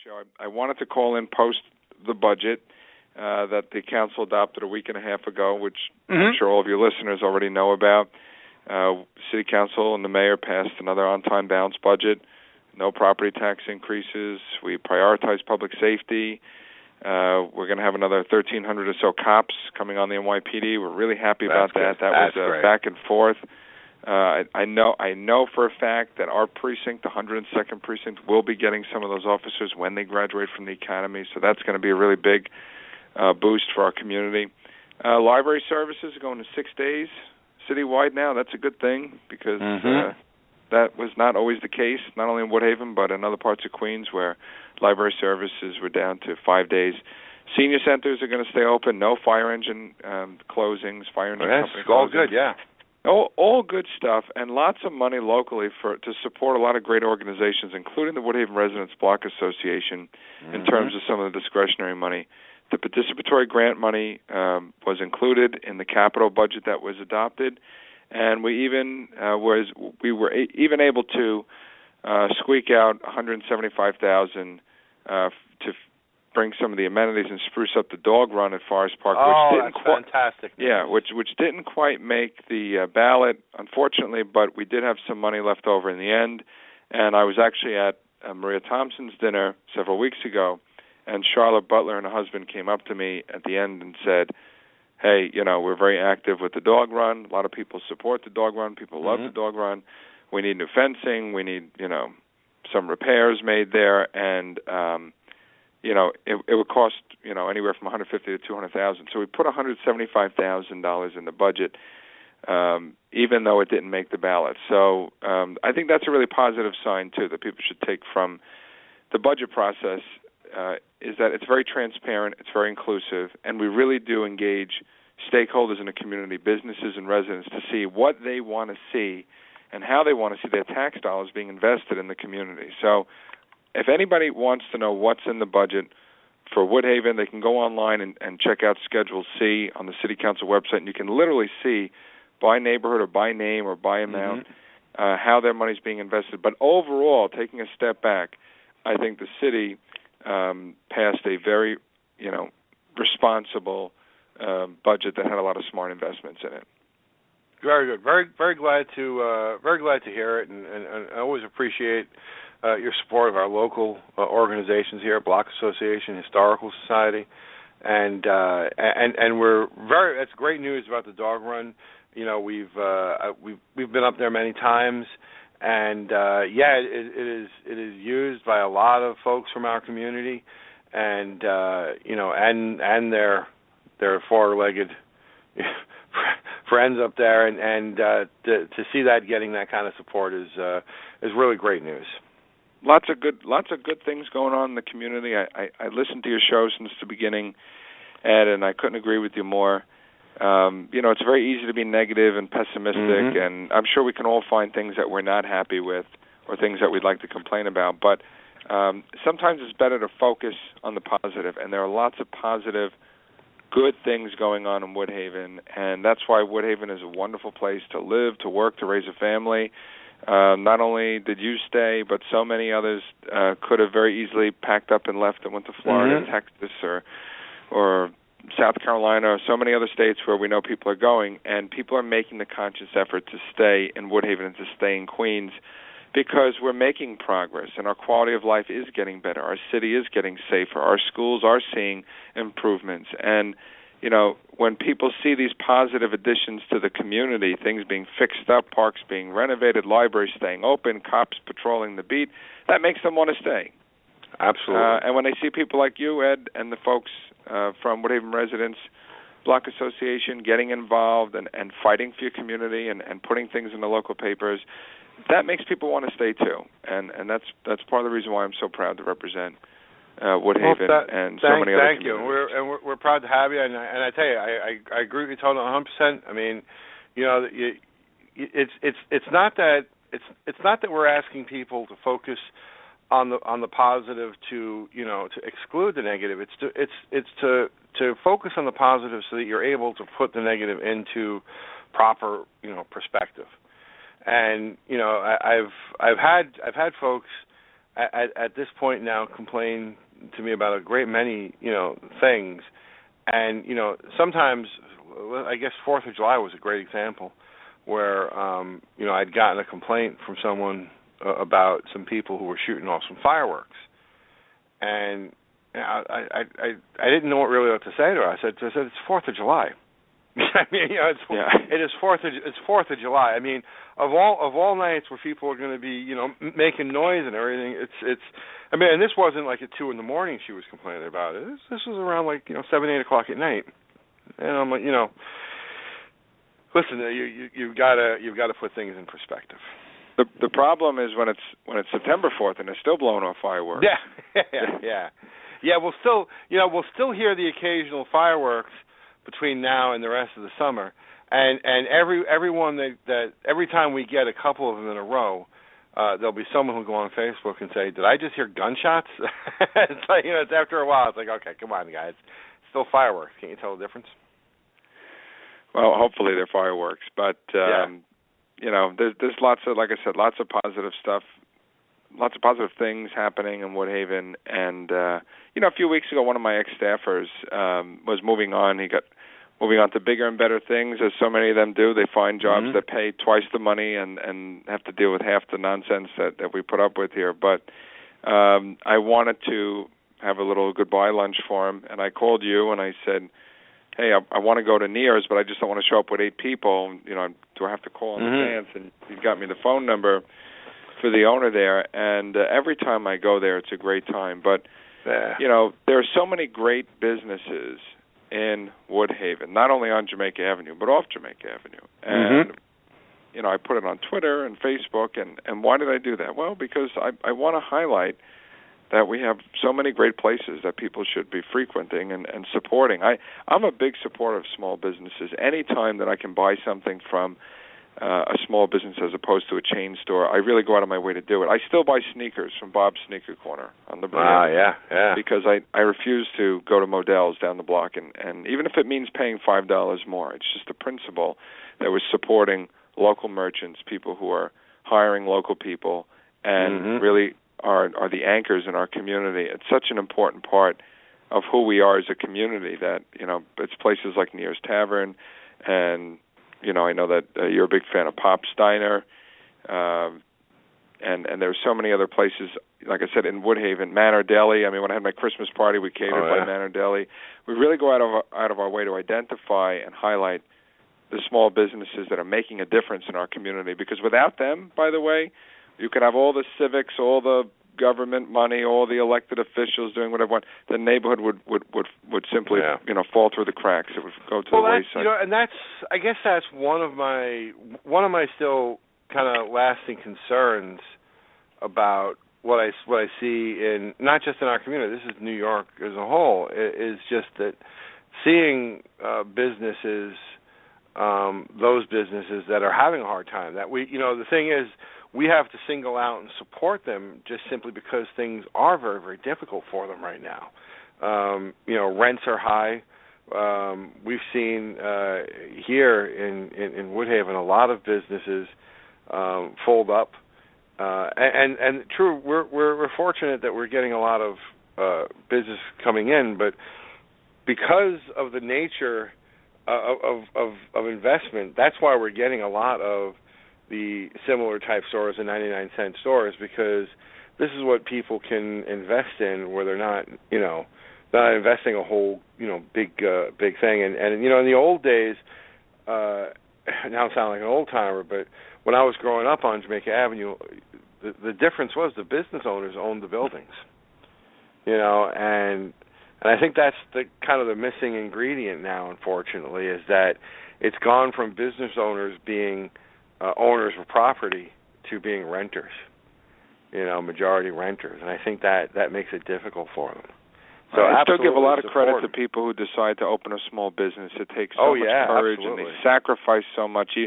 show. I wanted to call in post the budget that the council adopted a week and a half ago, which I'm sure all of your listeners already know about. City Council and the mayor passed another on-time balanced budget, no property tax increases. We prioritize public safety. We're going to have another 1,300 or so cops coming on the NYPD. We're really happy about that. That was back and forth. I know for a fact that our precinct, the 102nd precinct, will be getting some of those officers when they graduate from the academy. So that's going to be a really big boost for our community. Library services are going to 6 days citywide now. That's a good thing because that was not always the case, not only in Woodhaven but in other parts of Queens where library services were down to 5 days. Senior centers are going to stay open. No fire engine closings. Fire engine company all closings. Good, yeah. All good stuff, and lots of money locally to support a lot of great organizations, including the Woodhaven Residents Block Association, in terms of some of the discretionary money. The participatory grant money was included in the capital budget that was adopted, and we were even able to squeak out $175,000 to bring some of the amenities and spruce up the dog run at Forest Park. That's fantastic. Yeah, which didn't quite make the ballot, unfortunately, but we did have some money left over in the end. And I was actually at Maria Thompson's dinner several weeks ago, and Charlotte Butler and her husband came up to me at the end and said, hey, we're very active with the dog run. A lot of people support the dog run. People love the dog run. We need new fencing. We need, some repairs made there. And, it would cost, anywhere from $150,000 to $200,000. So we put $175,000 in the budget, even though it didn't make the ballot. So I think that's a really positive sign, too, that people should take from the budget process, is that it's very transparent, it's very inclusive, and we really do engage stakeholders in the community, businesses and residents, to see what they want to see and how they want to see their tax dollars being invested in the community. So if anybody wants to know what's in the budget for Woodhaven, they can go online and check out Schedule C on the City Council website, and you can literally see by neighborhood or by name or by amount how their money's being invested. But overall, taking a step back, I think the city passed a very, responsible budget that had a lot of smart investments in it. Very good. Very, very glad to hear it, and I always appreciate your support of our local organizations here, Block Association, Historical Society, and we're very. That's great news about the dog run. We've been up there many times, and it is used by a lot of folks from our community, and and their four-legged friends up there, and to see that getting that kind of support is really great news. Lots of good things going on in the community. I listened to your show since the beginning, Ed, and I couldn't agree with you more. It's very easy to be negative and pessimistic, and I'm sure we can all find things that we're not happy with or things that we'd like to complain about. But sometimes it's better to focus on the positive, and there are lots of positive, good things going on in Woodhaven, and that's why Woodhaven is a wonderful place to live, to work, to raise a family. Not only did you stay, but so many others could have very easily packed up and left and went to Florida, Texas, or South Carolina, or so many other states where we know people are going, and people are making the conscious effort to stay in Woodhaven and to stay in Queens because we're making progress, and our quality of life is getting better. Our city is getting safer. Our schools are seeing improvements. And, when people see these positive additions to the community, things being fixed up, parks being renovated, libraries staying open, cops patrolling the beat, that makes them want to stay. Absolutely. And when they see people like you, Ed, and the folks from Woodhaven Residents Block Association getting involved and fighting for your community and putting things in the local papers, that makes people want to stay too. And that's part of the reason why I'm so proud to represent Woodhaven and so many other communities. Thank you. We're proud to have you. And I tell you, I agree with you totally 100%. I mean, it's not that we're asking people to focus on the positive to exclude the negative. It's to focus on the positive so that you're able to put the negative into proper perspective. And I've had folks at this point now complain to me about a great many, things. And, sometimes, I guess 4th of July was a great example where, I'd gotten a complaint from someone about some people who were shooting off some fireworks. And I didn't know really what to say to her. I said it's 4th of July. I mean, it is 4th of July. I mean, of all nights where people are going to be, making noise and everything, it's. I mean, and this wasn't like at 2 a.m. she was complaining about it. This was around 7, 8 o'clock at night, and I'm like, listen, you've got to put things in perspective. The problem is when it's September 4th and they're still blowing off fireworks. Yeah. We'll still hear the occasional fireworks between now and the rest of the summer, and everyone that every time we get a couple of them in a row, there'll be someone who'll go on Facebook and say, "Did I just hear gunshots?" It's like, it's after a while. It's like, okay, come on, guys, it's still fireworks. Can't you tell the difference? Well, hopefully they're fireworks, but there's lots of, like I said, lots of positive stuff, lots of positive things happening in Woodhaven. And a few weeks ago, one of my ex-staffers was moving on. He got moving on to bigger and better things, as so many of them do. They find jobs that pay twice the money and have to deal with half the nonsense that we put up with here. But I wanted to have a little goodbye lunch for him, and I called you and I said, hey, I want to go to Near's, but I just don't want to show up with 8 people. Do I have to call in advance? And he got me the phone number for the owner there, and every time I go there, it's a great time. But, there are so many great businesses in Woodhaven, not only on Jamaica Avenue, but off Jamaica Avenue. And, I put it on Twitter and Facebook, and why did I do that? Well, because I want to highlight that we have so many great places that people should be frequenting and supporting. I'm a big supporter of small businesses. Any time that I can buy something from a small business as opposed to a chain store, I really go out of my way to do it. I still buy sneakers from Bob's Sneaker Corner on the block. Because I refuse to go to Modell's down the block, and even if it means paying $5 more, it's just the principle that we're supporting local merchants, people who are hiring local people, and really are the anchors in our community. It's such an important part of who we are as a community that, it's places like Near's Tavern, and, I know that you're a big fan of Pop's Diner, and there's so many other places, like I said, in Woodhaven, Manor Deli. I mean, when I had my Christmas party, we catered by Manor Deli. We really go out of our way to identify and highlight the small businesses that are making a difference in our community, because without them, by the way, you could have all the civics, all the government money, all the elected officials doing whatever. The neighborhood would simply, fall through the cracks. It would go to the wayside. And I guess that's one of my still kind of lasting concerns about what I see in, not just in our community. This is New York as a whole. Is just that seeing businesses, those businesses that are having a hard time. That the thing is, we have to single out and support them just simply because things are very, very difficult for them right now. Rents are high. We've seen here in Woodhaven a lot of businesses fold up, and true, we're fortunate that we're getting a lot of business coming in, but because of the nature of investment, that's why we're getting a lot of the similar type stores and 99-cent stores, because this is what people can invest in, where they're not investing a whole big thing. And in the old days, now I sound like an old timer, but when I was growing up on Jamaica Avenue, the difference was the business owners owned the buildings, and I think that's the kind of the missing ingredient now, unfortunately, is that it's gone from business owners being owners of property to being renters, majority renters, and I think that makes it difficult for them. So I still give a lot of credit to people who decide to open a small business. It takes so much courage, and they sacrifice so much.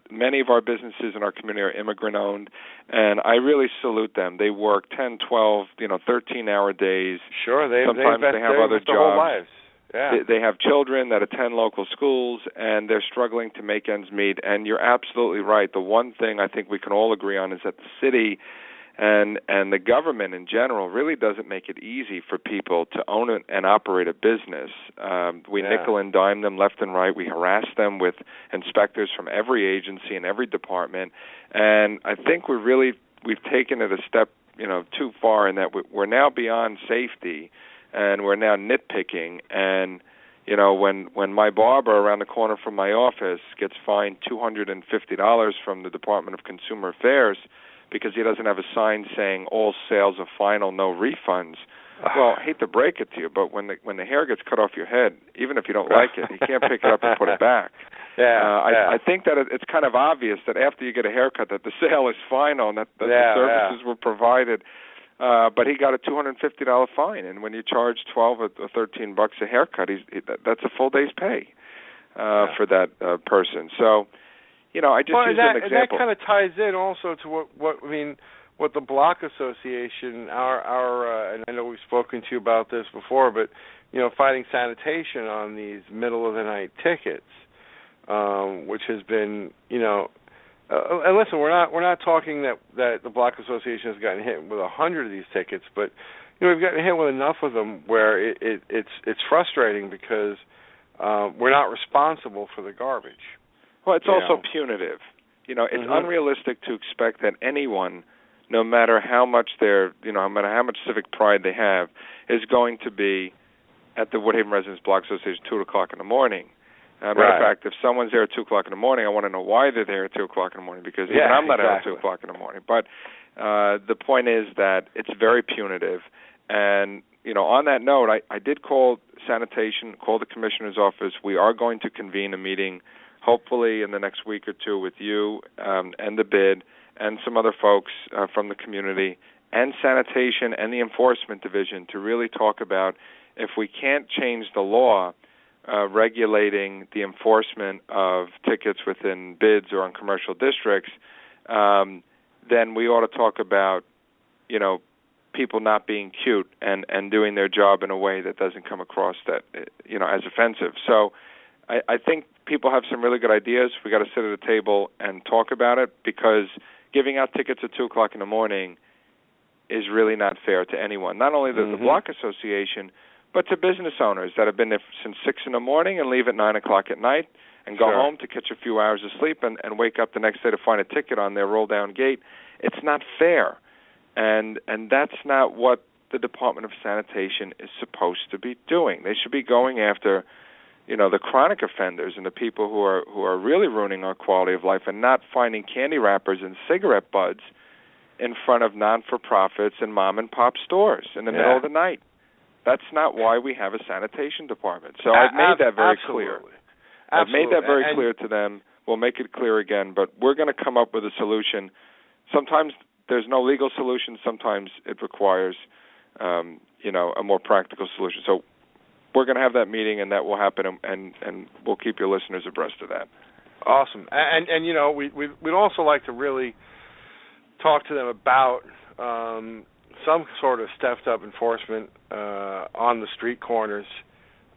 Many of our businesses in our community are immigrant-owned, and I really salute them. They work 10, 12, 13-hour days. Sure, sometimes they have other jobs. Whole lives. Yeah. They have children that attend local schools, and they're struggling to make ends meet. And you're absolutely right. The one thing I think we can all agree on is that the city And the government in general really doesn't make it easy for people to own and operate a business. We nickel and dime them left and right. We harass them with inspectors from every agency and every department. And I think we've taken it a step too far in that we're now beyond safety, and we're now nitpicking. And when my barber around the corner from my office gets fined $250 from the Department of Consumer Affairs because he doesn't have a sign saying all sales are final, no refunds. Well, I hate to break it to you, but when the hair gets cut off your head, even if you don't like it, you can't pick it up and put it back. I think that it's kind of obvious that after you get a haircut that the sale is final and that the services were provided. But he got a $250 fine, and when you charge $12 or $13 a haircut, that's a full day's pay for that person. So, I just use an example. And that kind of ties in also to what the Block Association, our and I know we've spoken to you about this before, but fighting sanitation on these middle of the night tickets, which has been and listen, we're not talking that the Block Association has gotten hit with 100 of these tickets, but we've gotten hit with enough of them where it's frustrating because we're not responsible for the garbage. Well, it's also punitive. It's unrealistic to expect that anyone, no matter how much no matter how much civic pride they have, is going to be at the Woodhaven Residents Block Association 2:00 in the morning. Matter of fact, if someone's there at 2:00 in the morning, I want to know why they're there at 2:00 in the morning, because even I'm not out at 2:00 in the morning. But the point is that it's very punitive. And, on that note, I did call sanitation, call the commissioner's office. We are going to convene a meeting, hopefully in the next week or two, with you and the bid and some other folks from the community and sanitation and the enforcement division to really talk about if we can't change the law regulating the enforcement of tickets within bids or in commercial districts, then we ought to talk about, people not being cute and doing their job in a way that doesn't come across that, as offensive. So I think people have some really good ideas. We got to sit at a table and talk about it, because giving out tickets at 2:00 in the morning is really not fair to anyone. Not only the Block Association, but to business owners that have been there since 6 in the morning and leave at 9 o'clock at night and go home to catch a few hours of sleep and wake up the next day to find a ticket on their roll-down gate. It's not fair. And that's not what the Department of Sanitation is supposed to be doing. They should be going after, the chronic offenders and the people who are really ruining our quality of life, and not finding candy wrappers and cigarette butts in front of non-for-profits and mom-and-pop stores in the middle of the night. That's not why we have a sanitation department. So I've made that very clear. I've made that very clear to them. We'll make it clear again, but we're going to come up with a solution. Sometimes there's no legal solution. Sometimes it requires, a more practical solution. So we're going to have that meeting, and that will happen, and we'll keep your listeners abreast of that. Awesome. And we'd also like to really talk to them about some sort of stepped-up enforcement on the street corners.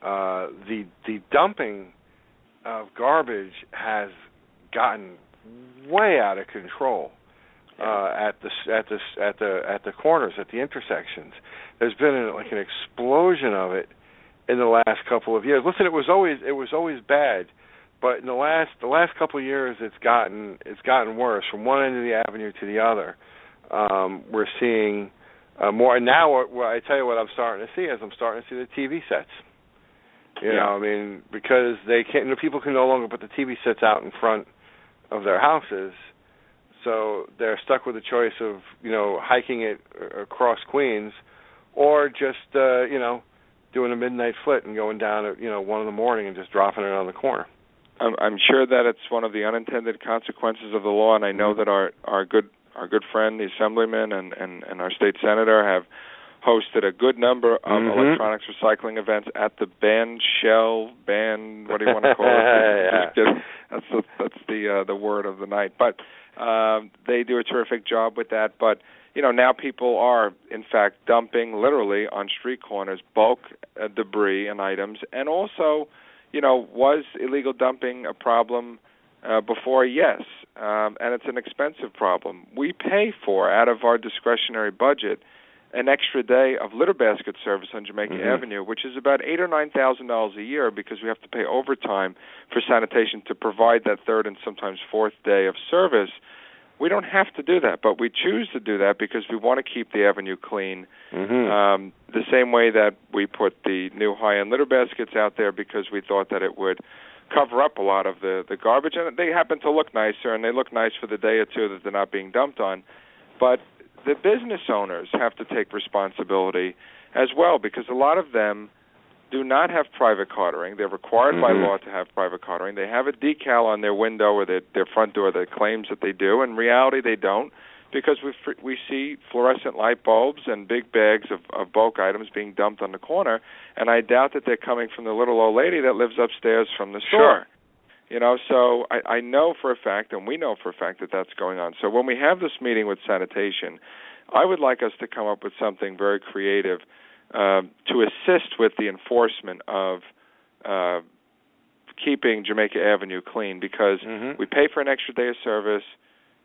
The dumping of garbage has gotten way out of control at the corners, at the intersections. There's been an explosion of it in the last couple of years. Listen, it was always bad, but in the last couple of years, it's gotten worse from one end of the avenue to the other. We're seeing more, and now I tell you what I'm starting to see is I'm starting to see the TV sets. Because they can't. People can no longer put the TV sets out in front of their houses, so they're stuck with the choice of hiking it across Queens, or just doing a midnight flit and going down at 1 in the morning and just dropping it on the corner. I'm sure that it's one of the unintended consequences of the law, and I know that our good friend, the Assemblyman, and our state senator have hosted a good number of electronics recycling events at the what do you want to call it? That's the word of the night. But they do a terrific job with that. But now people are in fact dumping literally on street corners bulk debris and items. And also, was illegal dumping a problem before? Yes, and it's an expensive problem. We pay for, out of our discretionary budget, an extra day of litter basket service on Jamaica Avenue, which is about $8,000 or $9,000 a year, because we have to pay overtime for sanitation to provide that third and sometimes fourth day of service. We don't have to do that, but we choose to do that because we want to keep the avenue clean. The same way that we put the new high-end litter baskets out there because we thought that it would cover up a lot of the garbage, and they happen to look nicer, and they look nice for the day or two that they're not being dumped on. But the business owners have to take responsibility as well, because a lot of them do not have private cartering. They're required by law to have private cartering. They have a decal on their window or their front door that claims that they do. In reality, they don't, because we see fluorescent light bulbs and big bags of bulk items being dumped on the corner, and I doubt that they're coming from the little old lady that lives upstairs from the store. You know, so I know for a fact, and we know for a fact, that that's going on. So when we have this meeting with sanitation, I would like us to come up with something very creative to assist with the enforcement of keeping Jamaica Avenue clean, because we pay for an extra day of service.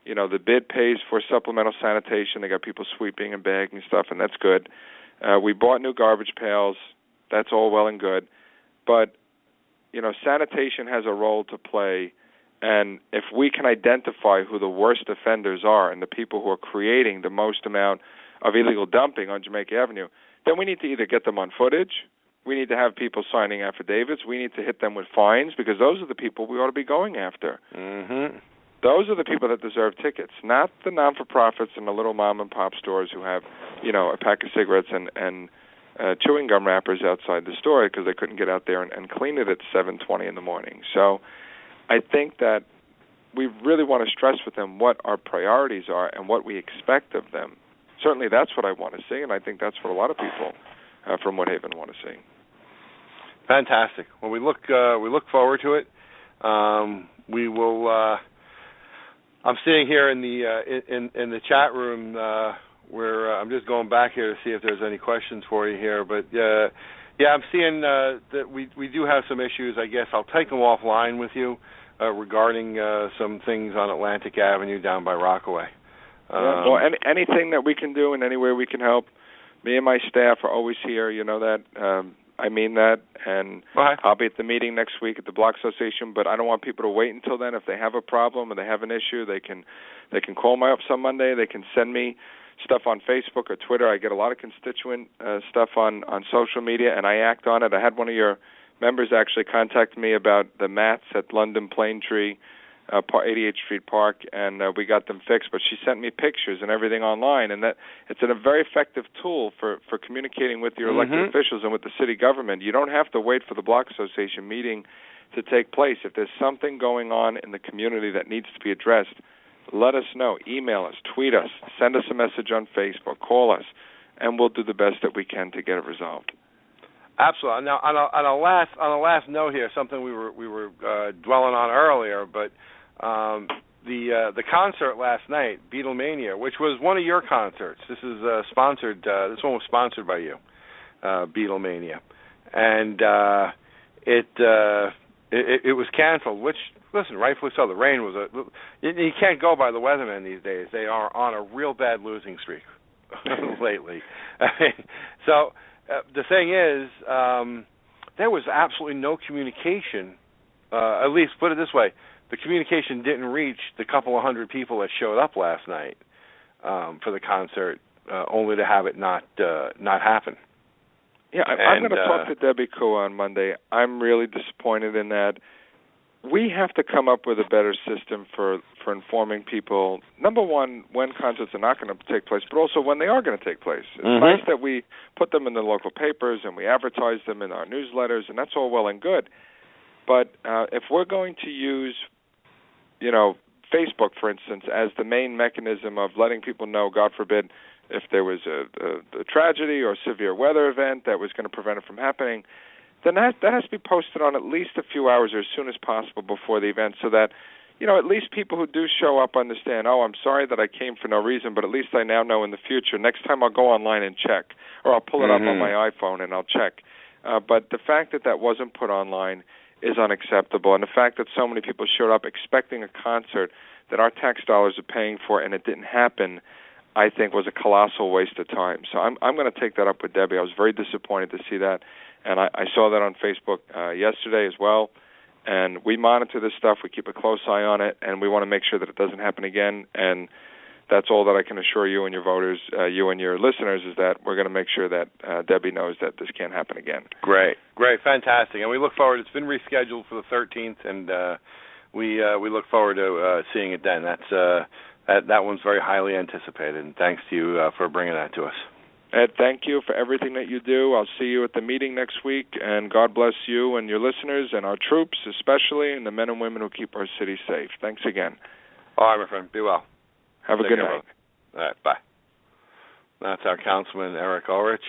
You know, the bid pays for supplemental sanitation. They got people sweeping and bagging stuff, and that's good. We bought new garbage pails. That's all well and good. But, you know, sanitation has a role to play, and if we can identify who the worst offenders are and the people who are creating the most amount of illegal dumping on Jamaica Avenue, then we need to either get them on footage, we need to have people signing affidavits, we need to hit them with fines, because those are the people we ought to be going after. Those are the people that deserve tickets, not the non-for-profits and the little mom-and-pop stores who have, you know, a pack of cigarettes and chewing gum wrappers outside the store because they couldn't get out there and clean it at 7:20 in the morning. So I think that we really want to stress with them what our priorities are and what we expect of them. Certainly that's what I want to see, and I think that's what a lot of people from Woodhaven want to see. Fantastic. Well, we look forward to it. We will. I'm sitting here in the chat room where I'm just going back here to see if there's any questions for you here. But I'm seeing that we do have some issues. I guess I'll take them offline with you regarding some things on Atlantic Avenue down by Rockaway. Well, anything that we can do in any way we can help. Me and my staff are always here. You know that. I mean that, and I'll be at the meeting next week at the Block Association, but I don't want people to wait until then. If they have a problem or they have an issue, they can call my office on Monday. They can send me stuff on Facebook or Twitter. I get a lot of constituent stuff on social media, and I act on it. I had one of your members actually contact me about the mats at London Plane Tree, 88th Street Park, and we got them fixed. But she sent me pictures and everything online, and that it's a very effective tool for communicating with your elected officials and with the city government. You don't have to wait for the Block Association meeting to take place. If there's something going on in the community that needs to be addressed, let us know. Email us, tweet us, send us a message on Facebook, call us, and we'll do the best that we can to get it resolved. Absolutely. Now, on a last note here, something we were dwelling on earlier, but the concert last night, Beatlemania, which was one of your concerts. This is sponsored. This one was sponsored by you, Beatlemania, and it was canceled. Which, listen, rightfully so. The rain was you can't go by the weathermen these days. They are on a real bad losing streak lately. So the thing is, there was absolutely no communication. At least put it this way. The communication didn't reach the couple of hundred people that showed up last night for the concert, only to have it not happen. Yeah, I'm going to talk to Debbie Kua on Monday. I'm really disappointed in that. We have to come up with a better system for informing people, number one, when concerts are not going to take place, but also when they are going to take place. It's nice that we put them in the local papers and we advertise them in our newsletters, and that's all well and good. But if we're going to use, you know, Facebook, for instance, as the main mechanism of letting people know, God forbid, if there was a tragedy or a severe weather event that was going to prevent it from happening, then that has to be posted on at least a few hours or as soon as possible before the event, so that, you know, at least people who do show up understand, oh, I'm sorry that I came for no reason, but at least I now know in the future, next time I'll go online and check, or I'll pull it up on my iPhone and I'll check. But the fact that wasn't put online is unacceptable. And the fact that so many people showed up expecting a concert that our tax dollars are paying for and it didn't happen, I think was a colossal waste of time. So I'm going to take that up with Debbie. I was very disappointed to see that, and I saw that on Facebook yesterday as well. And we monitor this stuff. We keep a close eye on it, and we want to make sure that it doesn't happen again. And that's all that I can assure you and your voters, you and your listeners, is that we're going to make sure that Debbie knows that this can't happen again. Great, fantastic. And we look forward. It's been rescheduled for the 13th, and we look forward to seeing it then. That one's very highly anticipated, and thanks to you for bringing that to us. Ed, thank you for everything that you do. I'll see you at the meeting next week, and God bless you and your listeners and our troops especially, and the men and women who keep our city safe. Thanks again. All right, my friend. Be well. Have a good night. All right, bye. That's our Councilman, Eric Ulrich.